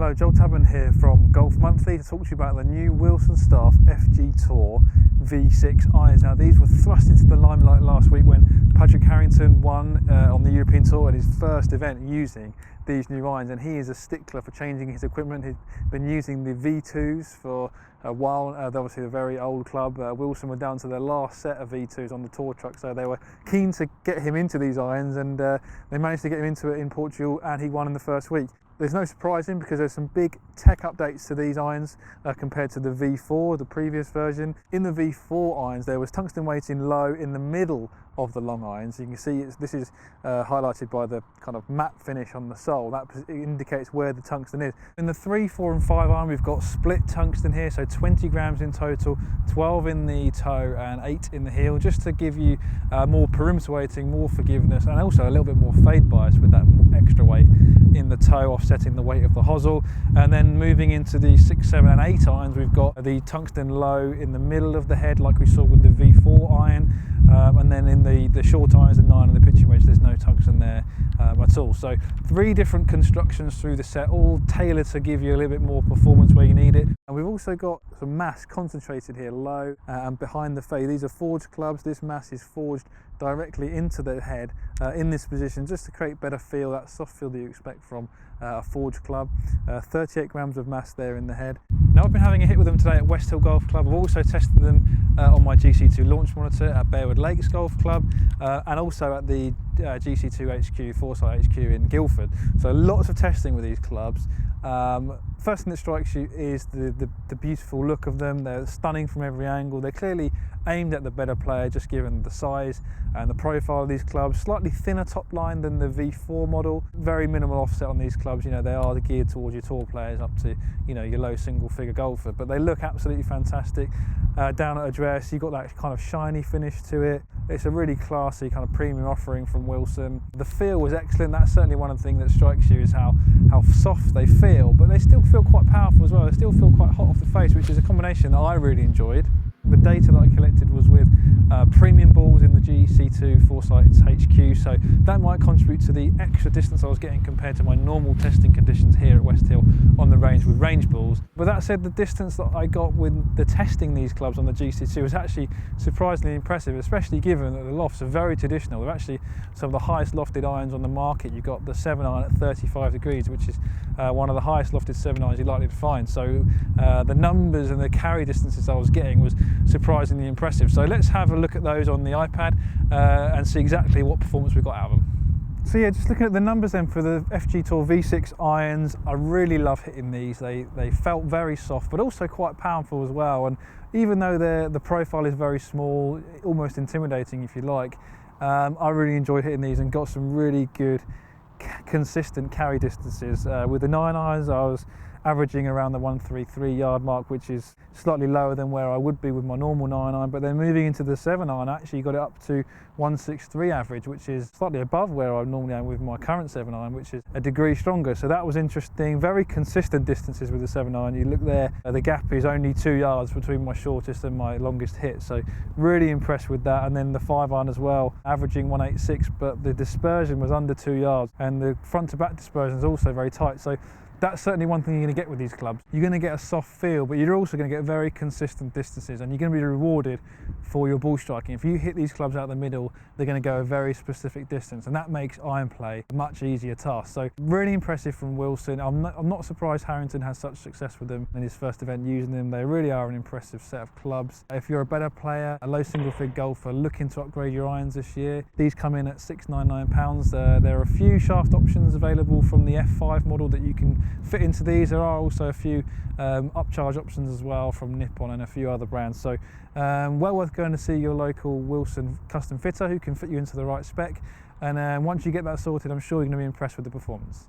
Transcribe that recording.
Hello, Joel Tadman here from Golf Monthly to talk to you about the new Wilson Staff FG Tour V6 irons. Now these were thrust into the limelight last week when Patrick Harrington won on the European Tour at his first event using these new irons, and he is a stickler for changing his equipment. He's been using the V2s for a while. They're obviously a very old club. Wilson were down to their last set of V2s on the tour truck, so they were keen to get him into these irons, and they managed to get him into it in Portugal, and he won in the first week. There's no surprising because there's some big tech updates to these irons compared to the V4, the previous version. In the V4 irons there was tungsten weighting low in the middle of the long irons. You can see this is highlighted by the kind of matte finish on the sole. That indicates where the tungsten is. In the 3, 4 and 5 iron we've got split tungsten here, so 20 grams in total, 12 in the toe and 8 in the heel, just to give you more perimeter weighting, more forgiveness, and also a little bit more fade bias with that extra weight in the toe offsetting the weight of the hosel. And then moving into the 6, 7 and 8 irons we've got the tungsten low in the middle of the head like we saw with the V4 iron, and then in the short irons, the 9 and the pitching wedge, there's no tungsten there at all. So 3 different constructions through the set, all tailored to give you a little bit more performance where you need it. And we've also got some mass concentrated here low and behind the fade. These are forged clubs. This mass is forged directly into the head in this position, just to create better feel, that soft feel that you expect from a forged club. 38 grams of mass there in the head. Now I've been having a hit with them today at West Hill Golf Club. I've also tested them on my GC2 launch monitor at Bearwood Lakes Golf Club and also at the GC2 HQ, Foresight HQ in Guildford. So lots of testing with these clubs. First thing that strikes you is the beautiful look of them. They're stunning from every angle. They're clearly aimed at the better player, just given the size and the profile of these clubs. Slightly thinner top line than the V4 model. Very minimal offset on these clubs. You know, they are geared towards your tour players up to, you know, your low single figure golfer, but they look absolutely fantastic. Down at address, you've got that kind of shiny finish to it. It's a really classy kind of premium offering from Wilson. The feel was excellent. That's certainly one of the things that strikes you, is how soft they feel, but they still feel quite powerful as well. They still feel quite hot off the face, which is a combination that I really enjoyed. The data that I collected was with premium balls in the GC2 Foresight's HQ, so that might contribute to the extra distance I was getting compared to my normal testing conditions here at West Hill on the range with range balls. But that said, the distance that I got with the testing these clubs on the GC2 was actually surprisingly impressive, especially given that the lofts are very traditional. They're actually some of the highest lofted irons on the market. You've got the 7 iron at 35 degrees, which is one of the highest lofted 7 irons you're likely to find. So the numbers and the carry distances I was getting was surprisingly impressive. So let's have a look at those on the iPad and see exactly what performance we got out of them. So yeah, just looking at the numbers then for the FG Tour V6 irons, I really love hitting these. They felt very soft, but also quite powerful as well. And even though the profile is very small, almost intimidating if you like, I really enjoyed hitting these and got some really good consistent carry distances. With the 9 irons I was averaging around the 133 yard mark, which is slightly lower than where I would be with my normal 9 iron, but then moving into the 7 iron I actually got it up to 163 average, which is slightly above where I normally am with my current 7 iron, which is a degree stronger. So that was interesting. Very consistent distances with the 7 iron. You look there, the gap is only 2 yards between my shortest and my longest hit, so really impressed with that. And then the 5 iron as well, averaging 186, but the dispersion was under 2 yards, and the front to back dispersion is also very tight. So that's certainly one thing you're going to get with these clubs. You're going to get a soft feel, but you're also going to get very consistent distances, and you're going to be rewarded for your ball striking. If you hit these clubs out the middle, they're going to go a very specific distance, and that makes iron play a much easier task. So really impressive from Wilson. I'm not surprised Harrington has such success with them in his first event using them. They really are an impressive set of clubs. If you're a better player, a low single fig golfer looking to upgrade your irons this year, these come in at £699. There are a few shaft options available from the F5 model that you can fit into these. There are also a few upcharge options as well from Nippon and a few other brands. So well worth going to see your local Wilson custom fitter who can fit you into the right spec. And once you get that sorted, I'm sure you're going to be impressed with the performance.